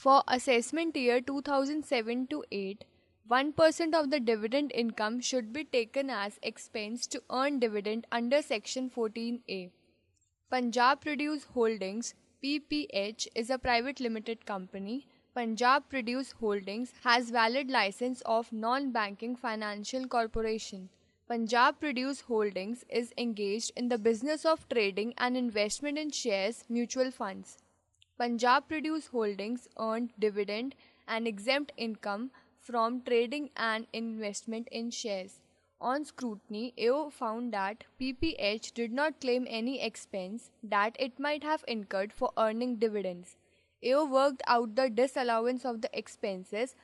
For assessment year 2007 to 8, 1% of the dividend income should be taken as expense to earn dividend under Section 14A. Punjab Produce Holdings (PPH) is a private limited company. Punjab Produce Holdings has valid license of non-banking financial corporation. Punjab Produce Holdings is engaged in the business of trading and investment in shares mutual funds. Punjab Produce Holdings earned dividend and exempt income from trading and investment in shares. On scrutiny, AO found that PPH did not claim any expense that it might have incurred for earning dividends. AO worked out the disallowance of the expenses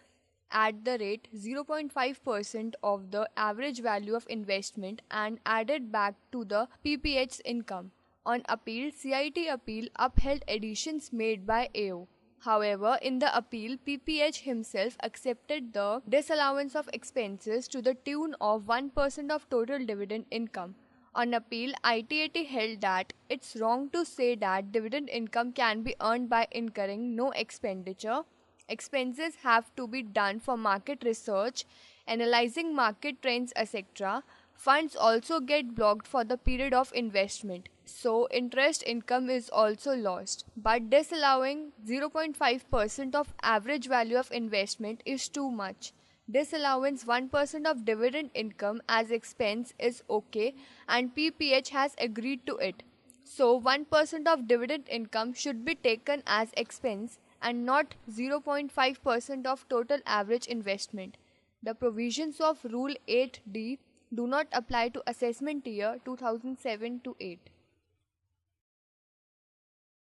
at the rate 0.5% of the average value of investment and added back to the PPH's income. On appeal, CIT appeal upheld additions made by AO. However, in the appeal, PPH himself accepted the disallowance of expenses to the tune of 1% of total dividend income. On appeal, ITAT held that it's wrong to say that dividend income can be earned by incurring no expenditure. Expenses have to be done for market research, analyzing market trends, etc. Funds also get blocked for the period of investment, so interest income is also lost. But disallowing 0.5% of average value of investment is too much. Disallowance 1% of dividend income as expense is okay, and PPH has agreed to it. So 1% of dividend income should be taken as expense and not 0.5% of total average investment. The provisions of Rule 8D do not apply to assessment year 2007 to 8.